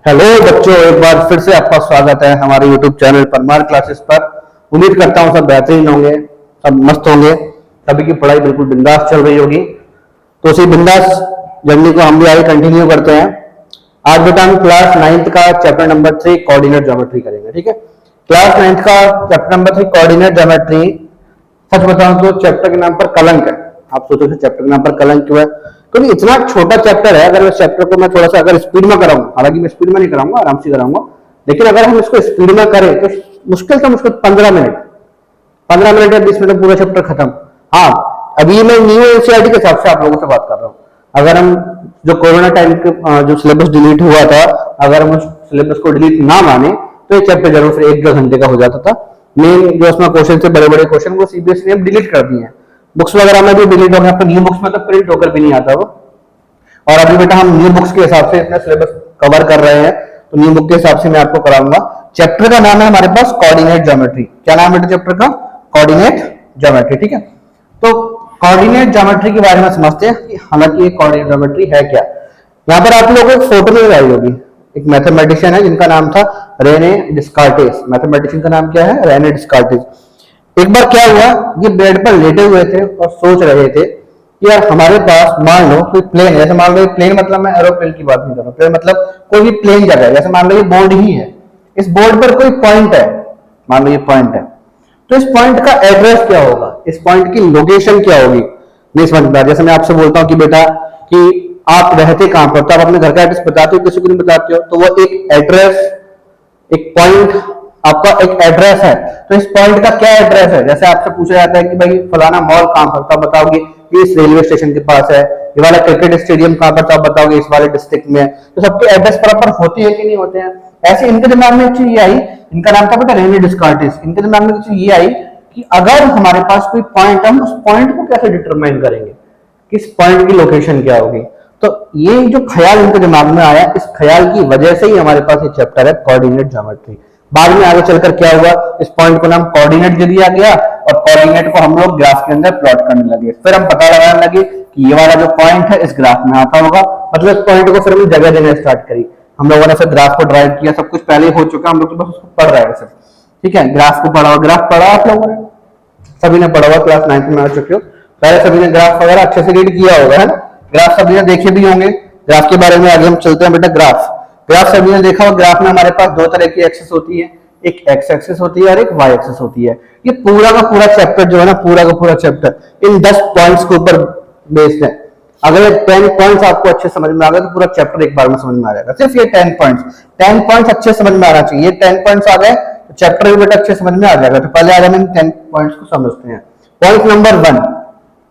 Hello बच्चों, एक बार फिर से आपका स्वागत है हमारे YouTube चैनल परमार क्लासेस पर। उम्मीद करता हूँ सब बेहतरीन होंगे, सब मस्त होंगे, सभी की पढ़ाई बिल्कुल बिंदास चल रही होगी। तो उसी बिंदास जर्नी को हम भी आगे कंटिन्यू करते हैं। आज बेटा हम क्लास 9th का चैप्टर नंबर 3 कोऑर्डिनेट ज्योमेट्री करेंगे। ठीक है, क्लास 9th का चैप्टर नंबर 3 कोऑर्डिनेट ज्योमेट्री, सच बताऊं तो चैप्टर के नाम पर कलंक है। आप सोचो कि चैप्टर के नाम पर कलंक क्यों है? क्योंकि इतना छोटा चैप्टर है। अगर इस चैप्टर को मैं थोड़ा सा अगर स्पीड में कराऊं, हालांकि मैं स्पीड में नहीं कराऊंगा, आराम से कराऊंगा, लेकिन अगर हम इसको स्पीड में करें तो मुश्किल से मुश्किल 15 मिनट या 20 मिनट में पूरा चैप्टर खत्म। हाँ, अभी मैं न्यू एनसीईआरटी के हिसाब से आप लोगों से बात कर रहा हूँ। अगर हम जो कोरोना टाइम के जो सिलेबस डिलीट हुआ था, अगर हम उस सिलेबस को डिलीट ना माने तो ये चैप्टर जरूर फिर 1-2 घंटे का हो जाता था। मेन जो उसमें क्वेश्चन थे, बड़े बड़े क्वेश्चन, वो सीबीएसई ने डिलीट कर दिए हैं। बुक्स वगैरह में भी डिलीट हो गया, आपको न्यू बुक्स में तो प्रिंट होकर भी नहीं आता वो। और अभी बेटा हम न्यू बुक्स के हिसाब से इतना सिलेबस कवर कर रहे हैं, तो न्यू बुक के हिसाब से मैं आपको कराऊंगा। चैप्टर का नाम है हमारे पास कोऑर्डिनेट ज्योमेट्री। क्या नाम है चैप्टर का? Coordinate geometry. ठीक है, तो कोऑर्डिनेट ज्योमेट्री के बारे में समझते हैं कि हालांकि ये कोऑर्डिनेट ज्योमेट्री है क्या। यहाँ पर आप लोगों को फोटो में आई होगी, एक मैथमेटिशियन है जिनका नाम था रेने डिस्कार्टिस। मैथमेटिशियन का नाम क्या है? Rene Descartes. एक बार क्या हुआ, ये बेड पर लेटे हुए थे और सोच रहे थे कि यार हमारे पास मान लो कोई प्लेन है। जैसे मान लो प्लेन मतलब मैं एरोप्लेन की बात नहीं कर रहा, प्लेन मतलब कोई भी प्लेन जगह है। जैसे मान लो ये बोर्ड ही है, इस बोर्ड पर कोई पॉइंट है, मान लो ये पॉइंट है, तो इस पॉइंट का एड्रेस क्या होगा, इस पॉइंट की लोकेशन क्या होगी? नहीं समझ में आ? जैसे मैं आपसे बोलता हूँ कि बेटा कि आप रहते कहां पर, तो आप अपने घर का एड्रेस बताते हो, किसी को नहीं बताते हो, तो वो एक एड्रेस, एक पॉइंट, आपका एक एड्रेस है। तो इस पॉइंट का क्या एड्रेस है? जैसे आपसे पूछा जाता है कि भाई फलाना मॉल कहां पर, तो बताओगे कि इस रेलवे स्टेशन के पास है। ये वाला क्रिकेट स्टेडियम कहां पर, तो आप बताओगे इस वाले डिस्ट्रिक्ट में है। तो सबके एड्रेस प्रॉपर होते हैं कि नहीं होते हैं? ऐसे इनके दिमाग में एक चीज ये आई, इनका नाम था बेटा रेने डिस्कार्टिस। इनके दिमाग में एक चीज ये आई कि अगर हमारे पास कोई पॉइंट, हम उस पॉइंट को कैसे डिटरमाइन करेंगे, किस पॉइंट की लोकेशन क्या होगी। तो ये जो ख्याल इनके दिमाग में आया, इस ख्याल की वजह से ही हमारे पास ये चैप्टर है कोऑर्डिनेट ज्योमेट्री। बाद में आगे चलकर क्या हुआ, इस पॉइंट को नाम कोऑर्डिनेट दे दिया गया और कोऑर्डिनेट को हम लोग ग्राफ के अंदर प्लॉट करने लगे। फिर हम पता लगाने लगे कि ये वाला जो पॉइंट है इस ग्राफ में आता होगा, मतलब इस पॉइंट को फिर हमने जगह देना स्टार्ट करी। हम लोगों ने फिर ग्राफ को ड्राइव किया, सब कुछ पहले हो चुका, हम लोग तो बस उसको पढ़ रहे हैं सिर्फ। ठीक है, ग्राफ को पढ़ा, ग्राफ पढ़ा आप लोगों ने, सभी ने पढ़ा हुआ, क्लास 9th में आ चुके हो, पहले सभी ने ग्राफ वगैरह अच्छे से रीड किया होगा, है ना? ग्राफ सभी ने देखे भी होंगे। ग्राफ के बारे में आगे हम चलते हैं बेटा। ग्राफ सभी ने देखा होगा। ग्राफ में हमारे पास दो तरह की एक्सिस होती है, एक एक्स एक्सिस होती है और एक वाई एक्सिस होती है। ये पूरा का पूरा चैप्टर जो है ना, पूरा का पूरा चैप्टर इन 10 पॉइंट्स के ऊपर बेस्ड है। अगर 10 पॉइंट्स आपको अच्छे समझ में आ गए तो पूरा चैप्टर एक बार में समझ में आ जाएगा। सिर्फ ये 10 पॉइंट्स अच्छे समझ में आना चाहिए। 10 पॉइंट्स आ गए तो चैप्टर भी बेटा अच्छे समझ में आ जाएगा। तो पहले आज हम इन 10 पॉइंट्स को समझते हैं। Point number 1,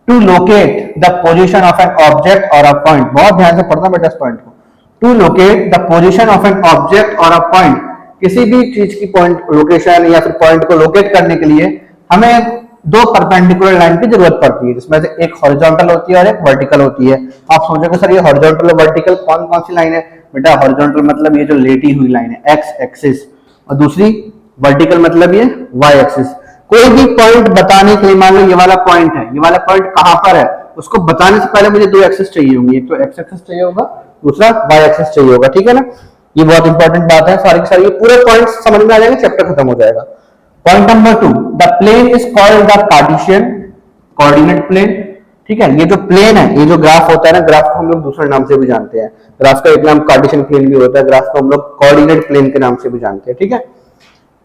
to locate the position of an object or a point. बहुत ध्यान से पढ़ना बेटा इस पॉइंट को। To locate the position of an object or a point, किसी भी चीज की पॉइंट लोकेशन या फिर पॉइंट को लोकेट करने के लिए हमें दो परपेंडिकुलर लाइन की जरूरत पड़ती है, जिसमें से एक हॉरिजॉन्टल होती है और एक वर्टिकल होती है। आप सोचोगे सर ये हॉरिजॉन्टल और वर्टिकल कौन कौन सी लाइन है? बेटा हॉरिजॉन्टल मतलब ये जो लेटी हुई लाइन है एक्स एक्सिस, और दूसरी वर्टिकल मतलब ये वाई एक्सिस। कोई भी पॉइंट बताने के लिए, मान लो ये वाला पॉइंट है, ये वाला पॉइंट कहां पर है, उसको बताने से पहले मुझे दो एक्सिस चाहिए होंगी, एक तो एक्स एक्सिस चाहिए होगा, दूसरा वाई एक्सिस चाहिए होगा। ठीक है ना, ये बहुत इंपॉर्टेंट बात है। सारी की सारी ये पूरे पॉइंट्स समझ में आ जाएंगे, चैप्टर खत्म हो जाएगा। Point number 2, the plane is called the Cartesian coordinate plane. ठीक है, ये जो प्लेन है, ये जो ग्राफ होता है ना, ग्राफ को हम लोग दूसरे नाम से भी जानते हैं। ग्राफ का एक नाम कार्टेशियन प्लेन भी होता है, ग्राफ को हम लोग कोऑर्डिनेट प्लेन के नाम से भी जानते हैं। ठीक है,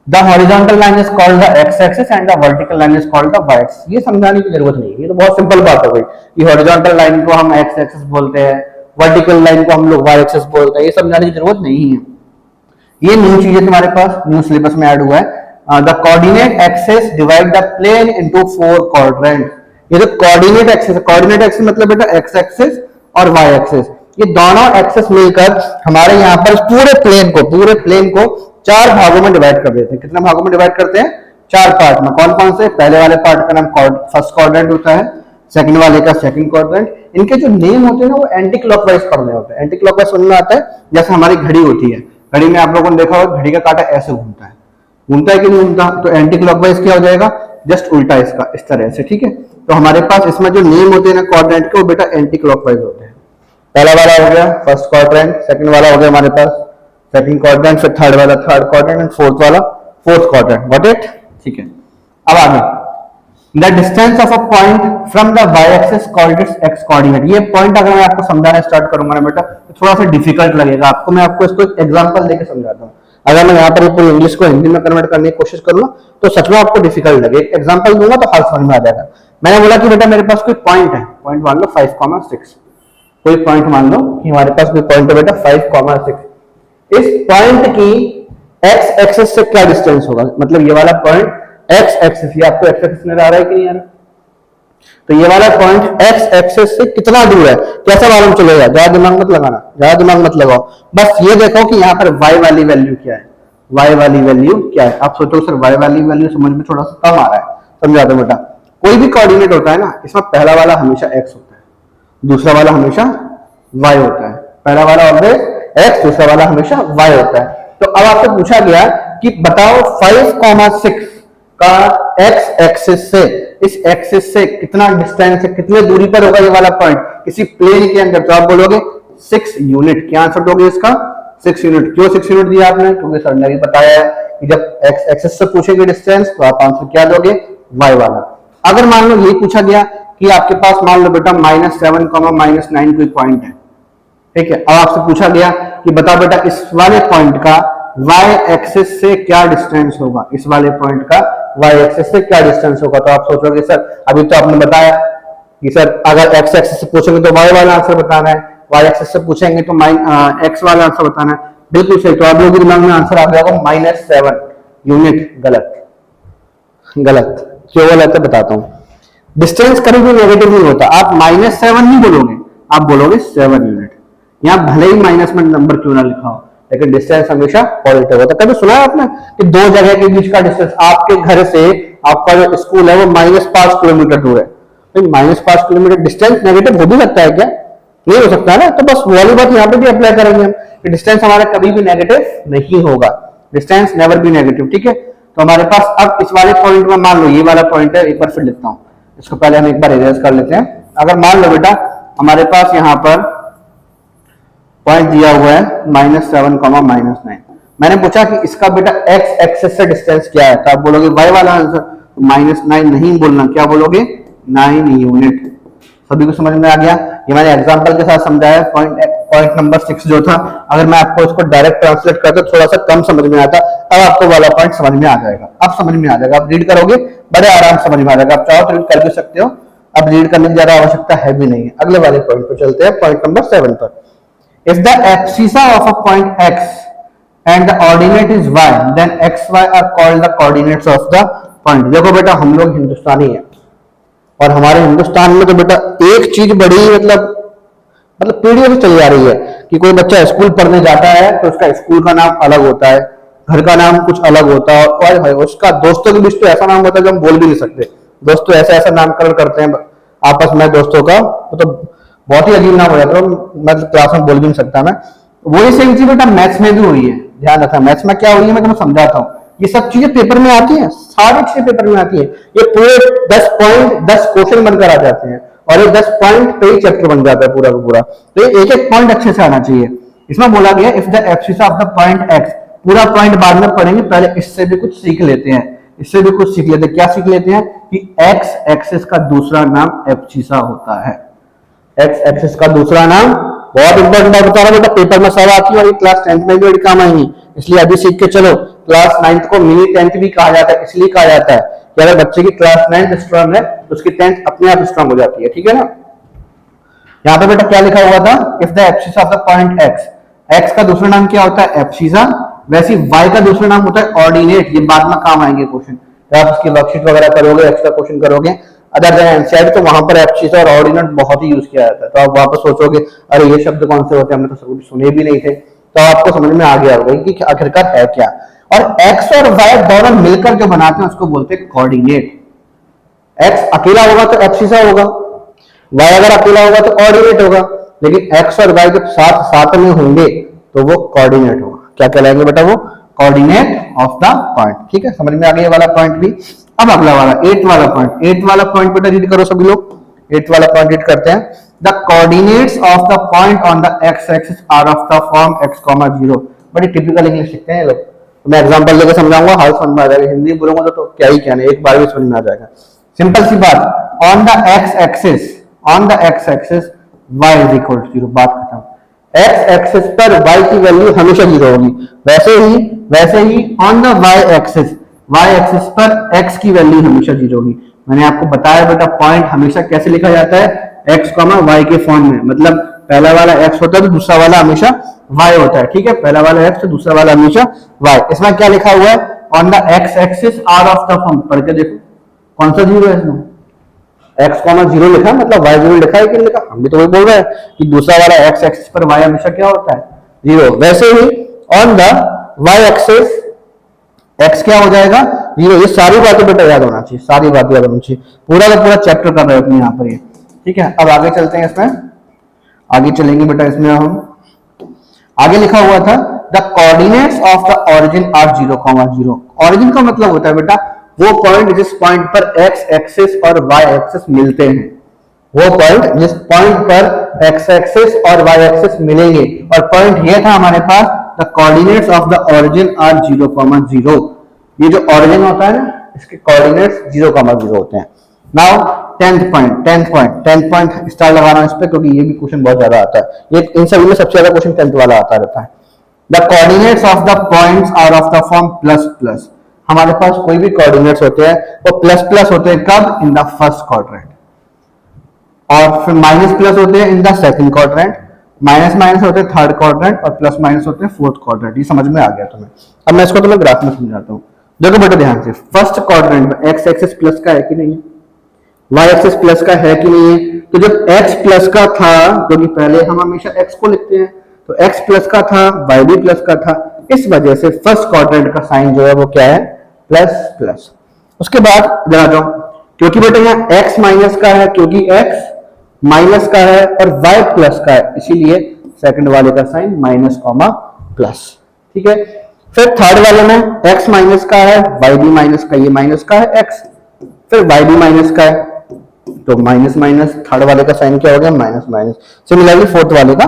the horizontal line is called the x axis and the vertical line is called the y axis. ये समझाने की जरूरत नहीं है, ये तो बहुत सिंपल बात हो गई कि हॉरिजॉन्टल लाइन को हम एक्स एक्सिस बोलते हैं, वर्टिकल लाइन को हम लोग वाई एक्सिस बोलते हैं। ये समझाने की जरूरत नहीं है, ये न्यू चीज है तुम्हारे पास, न्यू सिलेबस में ऐड हुआ है। The coordinate axis divide the plane into 4 quadrant. ये जो कोऑर्डिनेट एक्सिस है, कोऑर्डिनेट एक्सिस मतलब बेटा एक्स एक्सिस और वाई एक्सिस, ये दोनों एक्सिस मिलकर हमारे यहाँ पर पूरे प्लेन को 4 भागों में डिवाइड कर देते हैं। कितने भागों में डिवाइड करते हैं? 4 पार्ट में। कौन कौन से? पहले वाले पार्ट का नाम फर्स्ट क्वाड्रेंट होता है, सेकंड वाले का सेकंड क्वाड्रेंट। इनके जो नेम होते हैं ना, वो एंटी क्लॉकवाइज पढ़ने होते हैं। एंटी क्लॉकवाइज सुनने आता है, जैसे हमारी घड़ी होती है, घड़ी में आप लोगों ने देखा होगा घड़ी का कांटा ऐसे घूमता है कि नहीं घूमता? तो एंटी क्लॉकवाइज क्या हो जाएगा? जस्ट उल्टा इसका, इस तरह से। ठीक है, तो हमारे पास इसमें जो नेम होते हैं ना क्वाड्रेंट के, वो बेटा एंटी क्लॉकवाइज होते हैं। पहला वाला हो गया फर्स्ट क्वाड्रेंट, सेकंड वाला हो गया हमारे पास सेकंड क्वाड्रेंट, फिर थर्ड वाला थर्ड क्वाड्रेंट एंड फोर्थ वाला फोर्थ क्वाड्रेंट। Got it? ठीक है। अब आगे, the distance of a point from the y axis called its x coordinate. ये पॉइंट अगर मैं आपको समझाना स्टार्ट करूंगा ना बेटा तो थोड़ा सा डिफिकल्ट लगेगा आपको। मैं आपको इसको एक एग्जांपल देके समझाता हूँ। अगर मैं यहाँ पर पूरी इंग्लिश को हिंदी में कन्वर्ट करने की कोशिश करूंगा तो सच में आपको डिफिकल्ट लगे। एग्जांपल दूंगा तो हर समझ में आ जाएगा। मैंने बोला कि बेटा मेरे पास कोई पॉइंट है, पॉइंट मान लो 5,6, कोई पॉइंट मान लो कि हमारे पास कोई पॉइंट है बेटा 5,6। इस पॉइंट की एक्स एक्सिस से क्या डिस्टेंस होगा, मतलब ये वाला पॉइंट एक्स एक्सिस, ये आपको एक्स एक्सिस नजर आ रहा है कि नहीं आ रहा? तो ये वाला पॉइंट एक्स एक्सिस से कितना दूर है कैसे मालूम चलेगा? ज्यादा दिमाग मत लगाना, ज्यादा दिमाग मत लगाओ, बस ये देखो कि यहाँ पर y वाली वैल्यू क्या है, y वाली वैल्यू क्या है। आप सोचो सर y वाली वैल्यू समझ में थोड़ा सा कम आ रहा है, समझा दो बेटा। कोई भी कोऑर्डिनेट होता है ना, इसमें पहला वाला हमेशा x होता है, दूसरा वाला हमेशा y होता है। पहला वाला ऑलवेज x, दूसरा वाला हमेशा y होता है। तो अब आपसे पूछा गया कि बताओ 5,6 का x एक्सिस से, इस एक्सिस से कितना डिस्टेंस है, कितने दूरी पर होगा ये वाला पॉइंट किसी प्लेन के अंदर। तो आप बोलोगे 6 यूनिट। क्या आंसर दोगे इसका? 6 यूनिट। क्यों 6 यूनिट दिया आपने? क्योंकि सर ने भी बताया है कि जब x एक्सिस से पूछेंगे डिस्टेंस तो आप आंसर क्या दोगे? y वाला। अगर मान लो ये पूछा गया कि आपके पास मान लो बेटा -7, -9 कोई पॉइंट है, ठीक है। अब आपसे पूछा गया कि बताओ बेटा इस वाले पॉइंट का y एक्सिस से क्या डिस्टेंस होगा, इस वाले पॉइंट का y एक्सिस से क्या डिस्टेंस होगा। तो आप सोचोगे सर अभी तो आपने बताया कि सर अगर x एक्सिस से पूछेंगे तो y वाला आंसर बताना है, y एक्सिस से पूछेंगे तो x वाला आंसर बताना है। बिल्कुल सही। तो आप लोगों के दिमाग में आंसर आ गया होगा -7 यूनिट। गलत, गलत। क्यों गलत है बताता हूं। डिस्टेंस कभी भी नेगेटिव नहीं होता। आप -7 नहीं बोलोगे, आप बोलोगे 7 यूनिट। यहाँ भले ही माइनस में नंबर क्यों ना लिखा हो, लेकिन डिस्टेंस हमेशा पॉजिटिव होता है। कभी सुना है आपने कि दो जगह के बीच का डिस्टेंस, आपके घर से आपका जो स्कूल है वो -5 किलोमीटर दूर है, तो -5 किलोमीटर डिस्टेंस नेगेटिव हो भी सकता है क्या? नहीं हो सकता ना। तो बस वाली बात यहाँ पे भी अप्लाई करेंगे हम कि डिस्टेंस हमारा कभी भी नेगेटिव नहीं होगा, डिस्टेंस नेवर बी नेगेटिव। ठीक है। तो हमारे पास अब इस वाले पॉइंट में मान लो ये वाला पॉइंट है, एक बार फिर लिखता हूँ इसको, पहले हम एक बार इरेज कर लेते हैं। अगर मान लो बेटा हमारे पास यहाँ पर पॉइंट दिया हुआ है -7, -9, मैंने पूछा कि इसका बेटा x एक्सिस से डिस्टेंस क्या है, तो आप बोलोगे y वाला आंसर। -9 नहीं बोलना, क्या बोलोगे? 9 यूनिट। सभी को समझ में आ गया? ये मैंने एग्जांपल के साथ समझाया। पॉइंट नंबर 6 जो था, अगर मैं आपको इसको डायरेक्ट ट्रांसलेट करता थोड़ा सा कम समझ में आता, अब आपको वाला पॉइंट समझ में आ जाएगा। अब समझ में आ जाएगा, आप रीड करोगे बड़े आराम से समझ में आ जाएगा। आप चाहो तो रीड कर भी सकते हो, अब रीड करने की ज्यादा आवश्यकता है भी नहीं है। अगले वाले पॉइंट पर चलते हैं, पॉइंट नंबर 7 पर। If the abscissa of a point x and the ordinate is y, then x, y are called the coordinates of the point। देखो बेटा हम लोग हिंदुस्तानी हैं और हमारे हिंदुस्तान में तो बेटा एक चीज बड़ी मतलब पीढ़ियों से चली आ रही है कि कोई बच्चा स्कूल पढ़ने जाता है तो उसका स्कूल का नाम अलग होता है, घर का नाम कुछ अलग होता है, और उसका दोस्तों के बीच तो ऐसा नाम होता है जो हम बोल भी नहीं सकते। दोस्तों ऐसा ऐसा नामकरण करते हैं आपस में दोस्तों का, तो बहुत ही अजीब नाम हो जाता है, मैं क्लास में बोल भी नहीं सकता मैं। वही सेम चीज बेटा मैथ्स में भी हुई है। ध्यान रखना मैथ्स में क्या हुई है मैं तुम्हें समझाता हूँ। ये सब चीजें पेपर में आती हैं, सारी चीजें पेपर में आती है। ये पूरे 10 पॉइंट 10 क्वेश्चन बनकर आ जाते हैं और ये 10 पॉइंट पे ही चैप्टर बन जाता है पूरा का पूरा। तो एक एक पॉइंट अच्छे से आना चाहिए। इसमें बोला गया if the abscess of the point x, पूरा पॉइंट बाद में पढ़ेंगे, पहले इससे भी कुछ सीख लेते हैं, इससे भी कुछ सीख लेते हैं। क्या सीख लेते हैं कि एक्स एक्सिस का दूसरा नाम एब्सिसा होता है। एक्स एक्सिस का दूसरा नाम, बहुत इंपॉर्टेंट बात बता रहा हूं बेटा, पेपर में सब आती है और ये क्लास 10th में भी बड़ी काम आएंगी, इसलिए अभी सीख के चलो। क्लास 9th को मिनी 10th भी कहा जाता है, इसलिए कहा जाता है कि अगर बच्चे की क्लास 9th स्ट्रांग है तो उसकी 10th अपने आप स्ट्रांग हो जाती है। ठीक है ना। यहाँ पे बेटा क्या लिखा हुआ था? If the abscess of the point x, x का दूसरा नाम क्या होता है? एब्सिसा। वैसे वाई का दूसरा नाम होता है ऑर्डिनेट। ये बाद में काम आएंगे क्वेश्चन, आप उसकी वर्कशीट वगैरह करोगे, एक्स्ट्रा क्वेश्चन करोगे अदर देन एनसीईआरटी, तो वहां पर एब्सिसा और ऑर्डिनेट बहुत ही यूज किया जाता है। तो आप वापस सोचोगे अरे ये शब्द कौन से होते हैं, हमने तो सुने भी नहीं थे। तो आपको समझ में आ गया होगा कि आखिरकार है क्या। और एक्स और वाई दोनों मिलकर जो बनाते हैं उसको बोलते हैं कोऑर्डिनेट। एक्स अकेला होगा तो एब्सिसा होगा, वाई अगर अकेला होगा तो ऑर्डिनेट होगा, लेकिन एक्स और वाई जब साथ साथ में होंगे तो वो कोऑर्डिनेट होगा। क्या कहलाएंगे बेटा? वो कोऑर्डिनेट ऑफ द पॉइंट। ठीक है, समझ में आ गया वाला पॉइंट भी। अब अगला वाला 8th वाला पॉइंट। 8th वाला पॉइंट बेटा रीड करो सभी लोग। 8th वाला पॉइंट रीड करते हैं। The coordinates of the point on the x axis are of the form x, 0। बड़ी टिपिकल इंग्लिश लिखते हैं ये लोग। तो मैं एग्जांपल लेकर समझाऊंगा, हाल समझ में आ जाएगा। हिंदी बोलूंगा तो क्या ही कहना, एक बार भी समझ में आ जाएगा। सिंपल सी बात, on the x axis y is equal to 0, बात खत्म। एक्स एक्सिस पर y की वैल्यू हमेशा 0 होगी। वैसे ही ऑन द y एक्सिस पर x की वैल्यू हमेशा 0 होगी। मैंने आपको बताया बेटा पॉइंट हमेशा कैसे लिखा जाता है, x, y के फॉर्म में। मतलब पहला वाला x होता है तो दूसरा वाला हमेशा y होता है, ठीक है। पहला वाला x तो दूसरा वाला हमेशा y। इसमें क्या लिखा हुआ है, on the x axis r of the form, पढ़ के देखो कौन सा 0 है इसमें। x, 0 लिखा मतलब y 0 लिखा है कि नहीं लिखा, हम भी तो वही बोल रहे हैं कि दूसरा वाला x एक्सिस पर y हमेशा क्या होता है, 0। वैसे ही on the y axis x क्या हो जाएगा, 0। ये सारी बातें बेटा याद होना चाहिए, सारी बातें याद होनी चाहिए। पूरा का पूरा चैप्टर कर रहे हो अपने यहाँ पर ये, ठीक है। अब आगे चलते हैं, इसमें आगे चलेंगे बेटा। इसमें हम आगे लिखा हुआ था the coordinates of the origin are 0,0। Origin का मतलब होता है बेटा वो पॉइंट जिस पॉइंट पर x एक्सिस और y एक्सिस मिलते हैं, वो पॉइंट जिस पॉइंट पर x एक्सिस और y एक्सिस मिलेंगे। और पॉइंट ये था हमारे पास, the coordinates of the origin are 0,0। ये जो ऑरिजिन होता है ना, इसके कोऑर्डिनेट्स 0,0 होते हैं। नाउ 10th पॉइंट स्टार लगाना इस पे, क्योंकि ये भी क्वेश्चन बहुत ज्यादा आता है। ये इन सभी में सबसे ज्यादा क्वेश्चन 10th वाला आता रहता है। The coordinates of the points are of the form plus plus. हमारे पास कोई भी कोऑर्डिनेट्स होते हैं वो प्लस प्लस होते हैं, कब, इन द फर्स्ट क्वाड्रेंट। और फिर माइनस प्लस होते हैं in the second quadrant, minus minus होते हैं थर्ड क्वाड्रेंट, और प्लस माइनस होते हैं फोर्थ क्वाड्रेंट। ये समझ में आ गया तुम्हें। अब मैं इसको तुम्हें ग्राफ में समझाता हूँ। देखो बेटा ध्यान से, फर्स्ट क्वाड्रेंट में एक्स एक्सिस प्लस का है कि नहीं है, वाई एक्सिस प्लस का है कि नहीं है। तो जब x प्लस का था, क्योंकि पहले हम हमेशा x को लिखते हैं, तो x प्लस का था, y भी प्लस का था, इस वजह से फर्स्ट क्वाड्रेंट का साइन जो है वो क्या है, प्लस प्लस। उसके बाद जरा जाओ, क्योंकि बेटा यहाँ x माइनस का है, क्योंकि x माइनस का है और y प्लस का है, इसीलिए सेकंड वाले का साइन माइनस कॉमा प्लस, ठीक है। फिर थर्ड वाले में x माइनस का है, y भी माइनस का, ये माइनस का है x, फिर y भी माइनस का है, तो माइनस माइनस, थर्ड वाले का साइन क्या हो गया, माइनस माइनस। सिमिलरली फोर्थ वाले का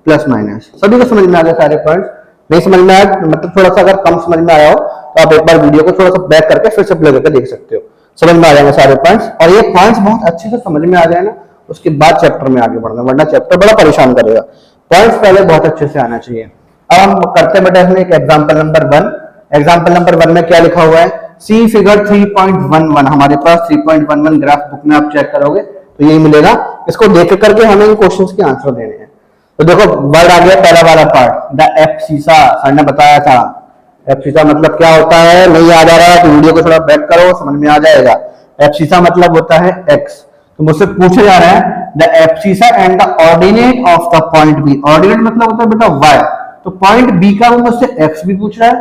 प्लस माइनस। सभी को समझ में आ गया सारे पॉइंट्स? नहीं समझ में आया मतलब थोड़ा सा अगर कम समझ में आया हो तो आप एक बार वीडियो को थोड़ा सा बैक करके फिर से प्ले करके देख सकते हो, समझ में आ जाएंगे सारे पॉइंट्स। और ये पॉइंट्स बहुत अच्छे से समझ में आ जाए ना, उसके बाद चैप्टर में आगे बढ़ना, वरना चैप्टर बड़ा परेशान करेगा। पॉइंट्स पहले बहुत अच्छे से आना चाहिए। अब हम करते बेटा इसमें एक एग्जाम्पल नंबर 1। एग्जाम्पल नंबर 1 में क्या लिखा हुआ है, सी फिगर 3.11। हमारे पास 3.11 ग्राफ बुक में आप चेक करोगे तो यही मिलेगा। इसको देख करके हमें इन क्वेश्चंस के आंसर देने हैं। तो देखो वर्ड आ गया पहला वाला पार्ट, द एब्सिसा। सर ने बताया था एब्सिसा मतलब क्या होता है, नहीं याद आ रहा है तो वीडियो को थोड़ा बैक करो, समझ में आ जाएगा। एब्सिसा मतलब होता है एक्स। तो मुझसे पूछा जा रहा है the abscissa and the ordinate of the point B. Ordinate मतलब होता है बेटा वाई, तो पॉइंट बी का वो मुझसे एक्स भी पूछ रहा है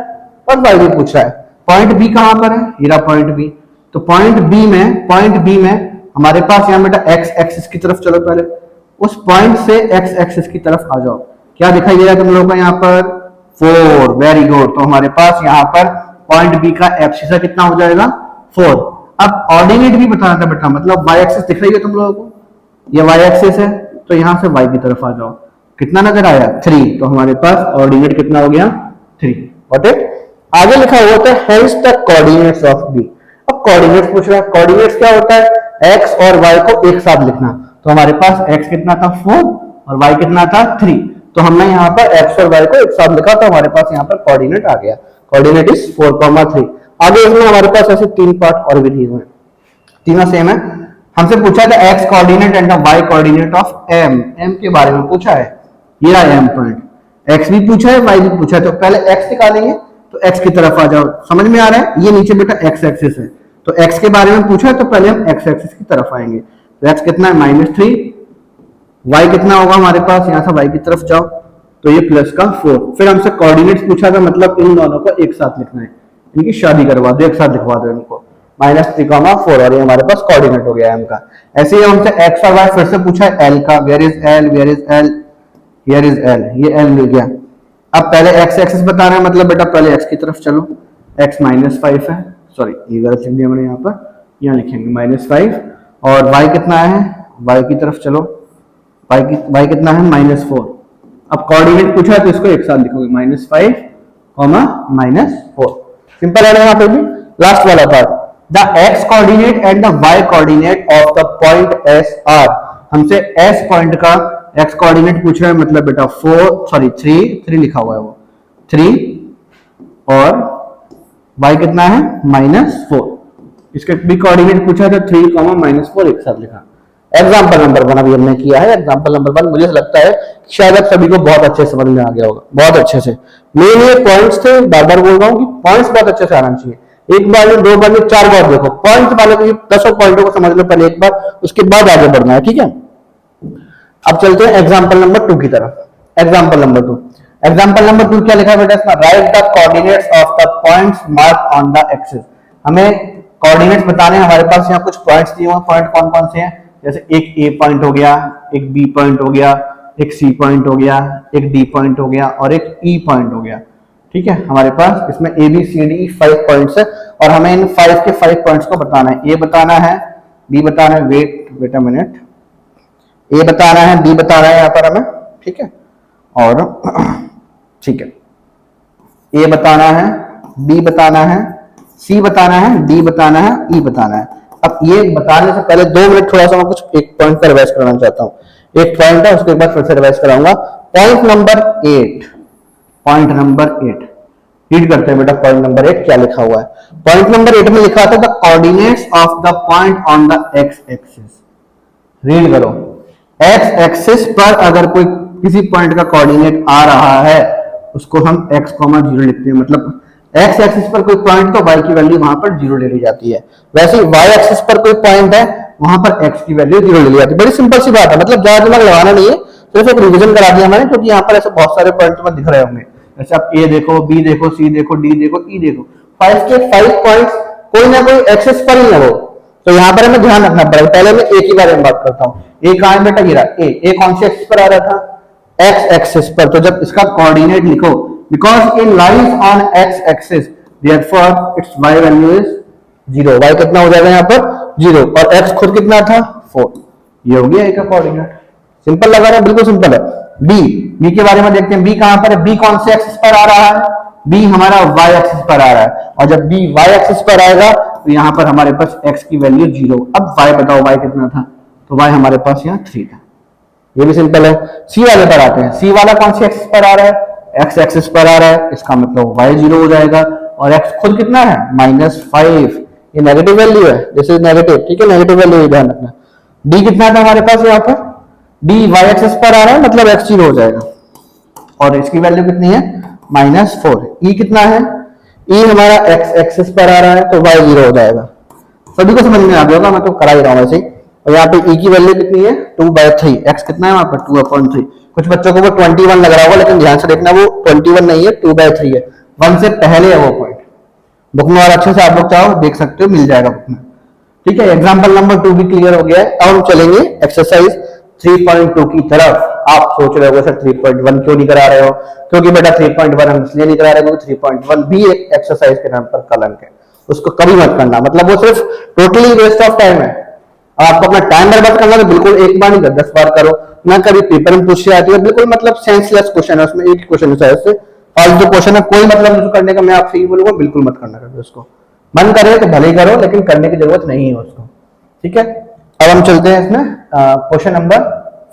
और वाई भी पूछ रहा है। पॉइंट बी कहां पर है, ये पॉइंट बी। तो पॉइंट बी में हमारे पास यहाँ बेटा एक्स एक्सिस की तरफ चलो, पहले उस पॉइंट से एक्स एक्सिस की तरफ आ जाओ। क्या दिखाई दे रहा है तुम लोगों का यहाँ पर, 4। Very good. तो हमारे पास यहाँ पर पॉइंट बी का एब्सिसा कितना हो जाएगा, 4। अब ऑर्डिनेट भी बताना था बेटा, मतलब वाई एक्सिस दिख रही है तुम लोगों को, ये वाई एक्सिस है, तो यहां से वाई की तरफ आ जाओ। कितना नजर आया, 3। तो हमारे पास ऑर्डिनेट कितना हो गया, 3। Got it. आगे लिखा हुआ था hence the coordinates of B. अब कोऑर्डिनेट्स पूछ रहा है, कोऑर्डिनेट्स क्या होता है, एक्स और वाई को एक साथ लिखना। तो हमारे पास एक्स कितना था, 4, और वाई कितना था, 3। तो हमने यहाँ पर एक्स और वाई को एक साथ लिखा, तो हमारे पास यहाँ पर कोऑर्डिनेट आ गया। Coordinate is 4,3। आगे इसमें हमारे पास ऐसे 3 पार्ट और भी दिए हुए हैं, तीनों सेम है। हमसे पूछा था x coordinate and y coordinate of M. M के बारे में पूछा है, ये रहा एम पॉइंट। एक्स भी पूछा है, वाई भी पूछा है, तो पहले एक्स निकालेंगे, तो एक्स की तरफ आ जाओ। समझ में आ रहा है, ये नीचे बेटा एक्स एक्सिस है, तो एक्स के बारे में पूछा है तो पहले हम एक्स एक्सिस की तरफ आएंगे। तो एक्स कितना है, -3। वाई कितना होगा हमारे पास, यहां से वाई की तरफ जाओ तो ये प्लस का 4। फिर हमसे कोऑर्डिनेट्स पूछा था, मतलब इन दोनों को एक साथ लिखना है, इनकी शादी करवा दो, एक साथ लिखवा दो इनको, -3,4। और ये हमारे पास कोऑर्डिनेट हो गया एम का। ऐसे ही हमसे एक्स और वाई फिर से पूछा है एल का, where is L, where is L, here is L, ये एल मिल गया। अब पहले एक्स एक्सिस बता रहे हैं, मतलब बेटा पहले एक्स की तरफ चलो, एक्स -5 है, सॉरी ये गलत लिख दिया मैंने, यहाँ पर यहाँ लिखेंगे -5। और वाई कितना है, वाई की तरफ चलो, वाई कितना है, -4। अब कोऑर्डिनेट पूछा है तो इसको एक साथ लिखोगे, -5, -4। सिंपल है ना यहाँ पे भी। लास्ट वाला part, the x coordinate and the y coordinate of the point S R. हमसे s पॉइंट का x कोऑर्डिनेट पूछ रहा है, मतलब बेटा 3 लिखा हुआ है वो 3, और y कितना है -4। इसके भी कोऑर्डिनेट पूछा था 3, -4 एक साथ लिखा। एग्जाम्पल नंबर 1 अभी हमने किया है। एग्जाम्पल नंबर 1 मुझे लगता है शायद आप सभी को बहुत अच्छे समझ में आ गया होगा, बहुत अच्छे से। मेन ये पॉइंट्स थे, बार बार बोल रहा हूँ कि पॉइंट्स बहुत अच्छे से आना चाहिए। एक बार में, 2 बार में, 4 बार देखो पॉइंट वाले को, 10 पॉइंटों को समझ लो पहले एक बार, उसके बाद आगे बढ़ना है, ठीक है। अब चलते हैं एग्जाम्पल नंबर 2 की तरफ। एग्जाम्पल नंबर 2, एग्जाम्पल नंबर 2 क्या लिखा है बेटा इसमें, right the coordinates of the points mark on the axis. हमें कोऑर्डिनेट्स बताने, हमारे पास यहाँ कुछ पॉइंट्स दिए हुए। पॉइंट कौन कौन से हैं, जैसे एक ए पॉइंट हो गया, एक बी पॉइंट हो गया, एक सी पॉइंट हो गया, एक डी पॉइंट हो गया, और एक ई पॉइंट हो गया, ठीक है। हमारे पास इसमें A B C D 5 points है, और हमें इन 5 के 5 पॉइंट्स को बताना है। ए बताना है, बी बताना है, वेट अ मिनट, ए बताना है, बी बताना है यहाँ पर हमें, ठीक है, और ठीक है, ए बताना है, बी बताना है, सी बताना है, डी बताना है, ई बताना है। अब ये बताने से पहले 2 मिनट थोड़ा सा मैं कुछ एक पॉइंट पर रिवाइज कराना चाहता हूँ। एक पॉइंट है, उसके बाद फिर से रिवाइज कराऊंगा। Point number 8, point number 8 read करते हैं बेटा। पॉइंट नंबर 8 क्या लिखा हुआ है? पॉइंट नंबर 8 में लिखा था the coordinates of the point on the x axis. Read करो, एक्स एक्सिस पर अगर कोई किसी पॉइंट का कोऑर्डिनेट आ रहा है उसको हम x, 0 लिखते हैं। मतलब x एक्सिस पर कोई पॉइंट तो y की वैल्यू वहां पर 0 ले ली जाती है। वैसे y एक्सिस पर कोई पॉइंट है, वहां पर x की वैल्यू 0 ले ली जाती है। बड़ी सिंपल सी बात है, मतलब ज्यादा दिमाग लगाना नहीं है, सिर्फ एक रिवीजन करा दिया मैंने, क्योंकि यहाँ पर ऐसे बहुत सारे पॉइंट तुम्हें दिख रहे होंगे। जैसे आप a देखो, b देखो, c देखो, d देखो, e देखो, 5 के 5 पॉइंट्स कोई ना कोई एक्सिस पर ही है वो, तो यहाँ पर हमें ध्यान रखना पड़ेगा। पहले मैं a के बारे में बात करता हूँ। a कहाँ है बेटा, गिरा a कौन से एक्सिस पर आ रहा था, x एक्सिस पर। तो जब इसका कोऑर्डिनेट लिखो, because it lies on x axis, therefore its y value is 0। y कितना हो जाएगा यहाँ पर 0, और x खुद कितना था 4। ये हो गया a का कोऑर्डिनेट। सिंपल लगा रहा है, बिल्कुल सिंपल है। b के बारे में देखते हैं। b कहां पर है, b कौन से एक्सिस पर आ रहा है, b हमारा y एक्सिस पर आ रहा है, और जब b y एक्सिस पर आएगा तो यहाँ पर हमारे पास x की वैल्यू 0। अब y बताओ, y कितना था, तो y हमारे पास यहाँ 3 था। ये भी सिंपल है। सी वाले पर आते हैं। सी वाला कौन सी एक्सिस पर आ रहा है, एक्स एक्सिस पर आ रहा है, इसका मतलब y 0 हो जाएगा, और x खुद कितना है -5। ये नेगेटिव वैल्यू है, दिस इज नेगेटिव, ठीक है, नेगेटिव वैल्यू ध्यान रखना। d कितना था हमारे पास यहाँ पर, d y एक्सिस पर आ रहा है, मतलब x 0 हो जाएगा, और इसकी वैल्यू कितनी है -4। e कितना है, e हमारा x एक्सिस पर आ रहा है, तो y 0 हो जाएगा। सभी को समझ में आ गया होगा, मैं तो करा ही रहा हूँ वैसे ही। और यहाँ पे e की वैल्यू कितनी है 2/3, x कितना है वहां पर 2/3। कुछ बच्चों को वो 21 लग रहा होगा, लेकिन ध्यान से देखना वो 21 नहीं है, 2/3 है, 1 से पहले है वो पॉइंट। बुक में और अच्छे से आप लोग चाहो देख सकते हो, मिल जाएगा बुक में, ठीक है। एग्जाम्पल नंबर 2 भी क्लियर हो गया है। अब हम चलेंगे एक्सरसाइज 3.2 की तरफ। आप सोच रहे हो सर 3.1 क्यों नहीं करा रहे हो, क्योंकि बेटा 3.1 हम इसलिए नहीं करा रहे क्योंकि 3.1 भी एक एक्सरसाइज के नाम पर कलंक है, उसको कभी मत करना। मतलब वो सिर्फ टोटली वेस्ट ऑफ टाइम है। आपको अपना टाइम बर्बाद करना तो बिल्कुल एक बार नहीं 10 बार करो ना, कभी पेपर में पूछ जाती है, बिल्कुल मतलब सेंसलेस क्वेश्चन है उसमें, एक क्वेश्चन है शायद से फालतू क्वेश्चन है, कोई मतलब नहीं करने का। मैं आपसे ही बोलूंगा बिल्कुल मत करना कभी उसको, मन करे तो भले ही करो, लेकिन करने की जरूरत नहीं है उसको, ठीक है। अब हम चलते हैं इसमें क्वेश्चन नंबर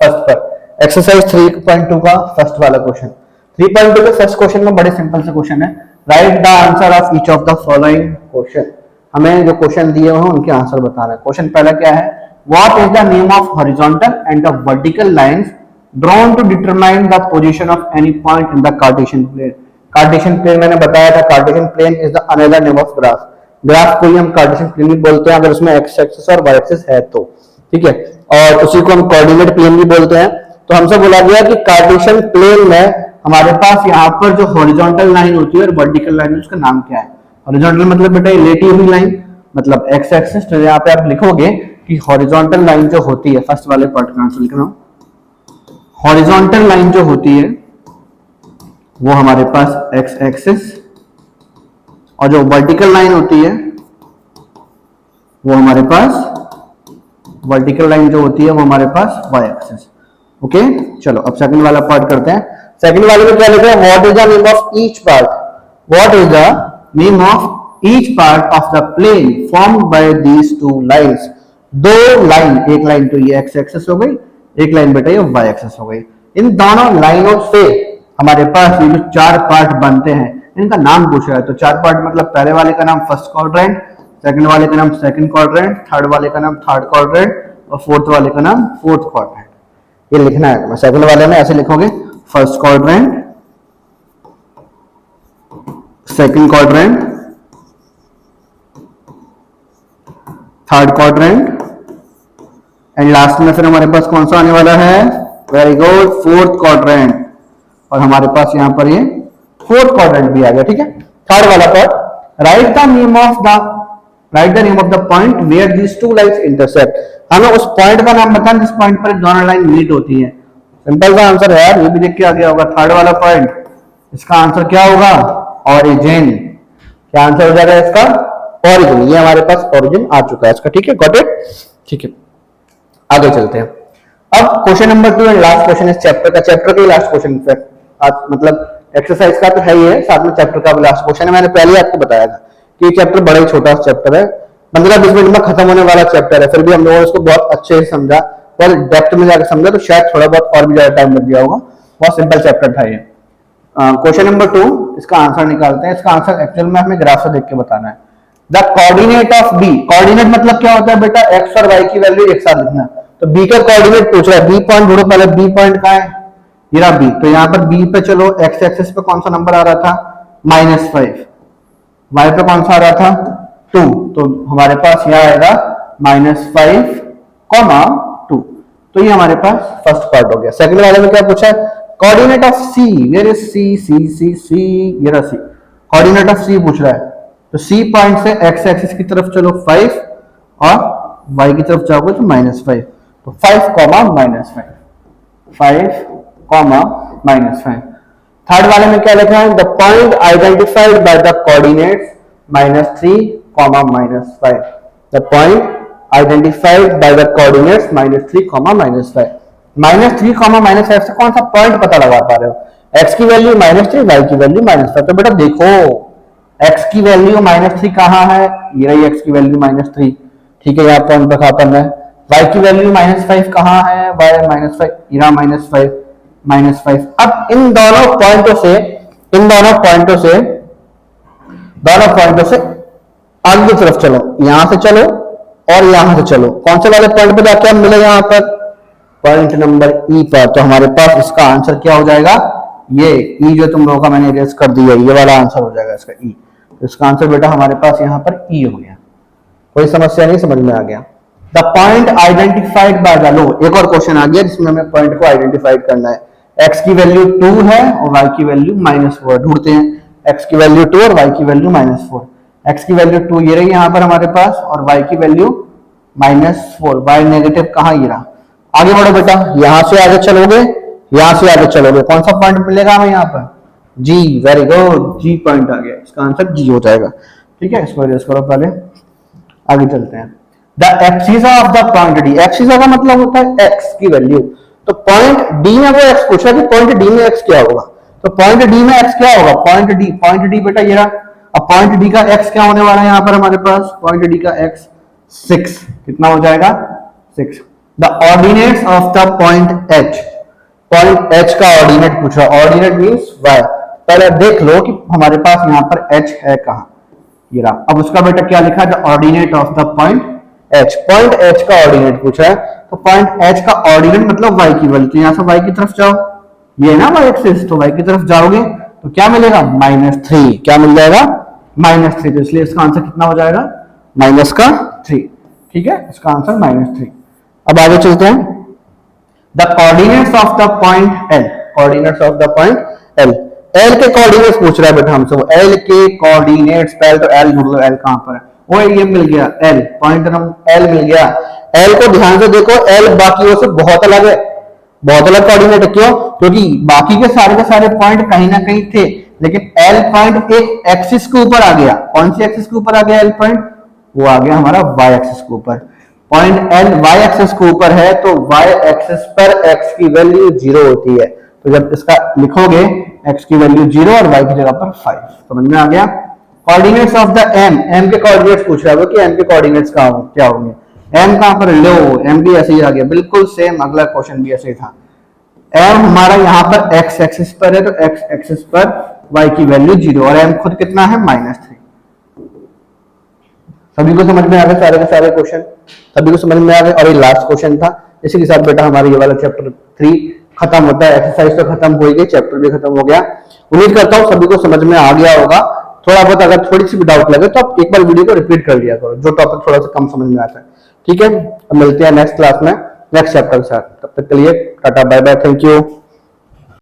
फर्स्ट पर, एक्सरसाइज 3.2 का फर्स्ट वाला क्वेश्चन। 3.2 के फर्स्ट क्वेश्चन में बड़े सिंपल से क्वेश्चन है, right the answer of each of the following question. हमें जो क्वेश्चन दिए हुए हैं उनके आंसर बताना है। क्वेश्चन पहला क्या है, what is the name of horizontal and the vertical lines drawn to determine the position of any point in the Cartesian plane. Cartesian plane मैंने बताया था, Cartesian plane is the another name of graph. Graph को ही हम Cartesian plane भी बोलते हैं अगर उसमें एक्स एक्सिस और वाई एक्सिस है तो, ठीक है, और उसी को हम कोऑर्डिनेट प्लेन भी बोलते हैं। तो हमसे बोला गया कि कार्टेशियन प्लेन में हमारे पास यहाँ पर जो हॉरिजॉन्टल लाइन होती है और वर्टिकल लाइन, उसका नाम क्या है। हॉरिजॉन्टल मतलब बेटा लेटी हुई लाइन, मतलब एक्स एक्सिस। तो यहाँ पे आप लिखोगे कि हॉरिजॉन्टल लाइन जो होती है, फर्स्ट वाले पार्ट का आंसर लिख रहा हूं, हॉरिजॉन्टल लाइन जो होती है वो हमारे पास एक्स एक्सिस, और जो वर्टिकल लाइन होती है वो हमारे पास, वर्टिकल लाइन जो होती है वो हमारे पास वाई एक्सिस। ओके, चलो अब सेकंड वाला पार्ट करते हैं। सेकंड वाले में क्या लिखा है, what is the name of each part, what is the name of each part of the plane formed by these two lines. दो लाइन, एक लाइन तो ये एक्स एक्सिस हो गई, एक लाइन बेटा ये वाई एक्सिस हो गई। इन दोनों लाइनों से हमारे पास ये जो चार पार्ट बनते हैं इनका नाम पूछ रहा है। तो चार पार्ट मतलब पहले वाले का नाम फर्स्ट क्वाड्रेंट, सेकंड वाले का नाम सेकंड क्वाड्रेंट, थर्ड वाले का नाम थर्ड क्वाड्रेंट और फोर्थ वाले का नाम फोर्थ क्वाड्रेंट। ये लिखना है। सेकंड वाले में ऐसे लिखोगे, first quadrant, second quadrant, third quadrant and last में फिर हमारे पास कौन सा आने वाला है, वेरी गुड, फोर्थ क्वाड्रेंट। और हमारे पास यहां पर ये फोर्थ क्वाड्रेंट भी आ गया। ठीक है, थर्ड वाला part, write the name of the point where these two lines intersect. हमें उस पॉइंट का नाम बताना जिस पॉइंट पर दोनों लाइन मीट होती है। सिंपल सा आंसर है यार, ये भी देख के आ गया होगा। थर्ड वाला पॉइंट, इसका आंसर क्या होगा, ओरिजिन। क्या आंसर हो जाएगा इसका, ओरिजिन। ये हमारे पास ओरिजिन आ चुका है इसका। ठीक है, गॉट इट। ठीक है, आगे चलते हैं। अब question number 2 and last question इस चैप्टर का, चैप्टर का लास्ट क्वेश्चन आज मतलब एक्सरसाइज का तो है ही है, साथ में चैप्टर का भी लास्ट क्वेश्चन है। मैंने पहले ही आपको बताया था कि ये चैप्टर बड़ा ही छोटा चैप्टर है, 15-20 मिनट में खत्म होने वाला चैप्टर है। फिर भी हम लोगों ने इसको बहुत अच्छे से समझा और डेप्थ में जाकर समझा, तो शायद थोड़ा बहुत और भी ज्यादा टाइम लग गया होगा। बहुत सिंपल चैप्टर था ये। क्वेश्चन नंबर 2, इसका आंसर निकालते हैं। इसका आंसर एक्चुअल में हमें ग्राफ से देख के बताना है। The coordinate of B, coordinate मतलब क्या होता है बेटा, एक्स और वाई की वैल्यू एक साथ लिखना। तो बी का कोऑर्डिनेट पूछ रहा है, बी पॉइंट ढूंढो पहले, बी पॉइंट कहां है, ये रहा बी। तो यहां पर बी पे चलो, एक्स एक्सिस पे कौन सा नंबर आ रहा था, -5, वाई पे कौन सा आ रहा था 2, तो हमारे पास यहां आएगा -5, 2। तो ये हमारे पास फर्स्ट पार्ट हो गया। सेकंड वाले में क्या पूछा है, coordinate of C, where is C, C C C, ये रहा सी, कोऑर्डिनेट ऑफ सी पूछ रहा है। तो सी पॉइंट से एक्स एक्सिस की तरफ चलो 5 और वाई की तरफ जाओगे तो -5, तो 5, -5, 5, -5। थर्ड वाले में क्या लिखा है, the point identified by the coordinates -3, -5। The point identified by the coordinates -3, -5। -3, -5 से कौन सा पॉइंट पता लगा पा रहे हो, x की वैल्यू -3, y की वैल्यू -5। तो बेटा देखो x की वैल्यू -3 कहां है, ये रही x की वैल्यू -3। ठीक है, यहाँ पॉइंट रखा अपन है। y की वैल्यू -5 कहां है, y -5, इरा -5। अब इन दोनों पॉइंटों से आगे की तरफ चलो, यहां से चलो और यहां से चलो। कौन से वाले पॉइंट पे जाके हम मिले, यहां पर पॉइंट नंबर ई पर। तो हमारे पास इसका आंसर क्या हो जाएगा, ये ई जो तुम लोगों का मैंने इरेज कर दिया, ये वाला आंसर हो जाएगा इसका ई। तो इसका आंसर बेटा हमारे पास यहाँ पर ई हो गया। कोई समस्या नहीं, समझ में आ गया। The point identified by the, लो एक और क्वेश्चन आ गया जिसमें हमें पॉइंट को आइडेंटिफाइड करना है। एक्स की वैल्यू 2 है और वाई की वैल्यू -4 ढूंढते हैं। एक्स की वैल्यू 2 और वाई की वैल्यू -4। एक्स की वैल्यू 2 ये रही यहाँ पर हमारे पास और वाई की वैल्यू -4। वाई नेगेटिव कहाँ, ये रहा। आगे बढ़ो बेटा, यहां से आगे चलोगे, कौन सा पॉइंट मिलेगा हमें यहाँ पर, जी, वेरी गुड, जी पॉइंट आ गया। इसका आंसर जी हो जाएगा। ठीक है, इसको इरेज करो पहले, आगे चलते हैं। The axis of the point D, axis का मतलब होता है एक्स की वैल्यू। तो पॉइंट डी में वो एक्स पूछा कि पॉइंट डी में एक्स क्या होगा, तो पॉइंट डी में एक्स क्या होगा, पॉइंट डी बेटा ये रहा। अब पॉइंट डी का एक्स क्या होने वाला है यहाँ पर हमारे पास, पॉइंट डी का एक्स 6, कितना हो जाएगा 6। The ordinates of the point H, point H का ऑर्डिनेट पूछा, ऑर्डिनेट मींस y। पहले देख लो कि हमारे पास यहाँ पर h है कहाँ, ये रहा। अब उसका बेटा क्या लिखा है, the ordinate of the point h, point h का ऑर्डिनेट पूछा है। तो पॉइंट h का ऑर्डिनेट मतलब y की वैल्यू, तो यहाँ से y की तरफ जाओ, ये ना y एक्सिस, तो y की तरफ जाओगे तो क्या मिलेगा -3, क्या मिल जाएगा -3। तो इसलिए इसका आंसर कितना हो जाएगा, -3। ठीक है, इसका आंसर -3। अब आगे चलते हैं। The coordinates of the point L, coordinates of the point L, L के कोऑर्डिनेट्स पूछ रहा है बेटा हमसे, वो L के कोऑर्डिनेट्स, पहले तो L ढूंढ लो, L कहां पर है, वो ये मिल गया L, पॉइंट नंबर L मिल गया। L को ध्यान से देखो, L बाकियों से बहुत अलग है, बहुत अलग कोऑर्डिनेट है। क्यों, क्योंकि बाकी के सारे पॉइंट कहीं ना कहीं थे, लेकिन L पॉइंट एक एक्सिस के ऊपर आ गया। कौन सी एक्सिस के ऊपर आ गया L पॉइंट, वो आ गया हमारा y एक्सिस के ऊपर। पॉइंट L y एक्सिस के ऊपर है, तो y एक्सिस पर x की वैल्यू 0 होती है। तो जब इसका लिखोगे x की वैल्यू 0 और y की जगह पर 5, समझ में आ गया। कोऑर्डिनेट्स ऑफ द m के कोऑर्डिनेट्स पूछ रहा है कि m के कोऑर्डिनेट्स क्या होंगे। m कहां पर, लो m भी ऐसे ही आ गया, बिल्कुल सेम अगला क्वेश्चन भी ऐसे ही था। m हमारा यहाँ पर x एक्सिस पर है, तो x एक्सिस पर y की वैल्यू 0 और m खुद कितना है -3। सभी को समझ में आ गए सारे के सारे क्वेश्चन, सभी को समझ में आ गए। और ये लास्ट क्वेश्चन था। इसी के साथ बेटा हमारा ये वाला चैप्टर 3 खत्म होता है। एक्सरसाइज तो खत्म हो गई, चैप्टर भी खत्म हो गया। उम्मीद करता हूँ सभी को समझ में आ गया होगा। थोड़ा बहुत अगर थोड़ी सी भी डाउट लगे तो आप एक बार वीडियो को रिपीट कर लिया करो, जो टॉपिक थोड़ा सा कम समझ में आता है। ठीक है, अब मिलते हैं नेक्स्ट क्लास में नेक्स्ट चैप्टर के साथ। तब तक के लिए tata bye bye, thank you.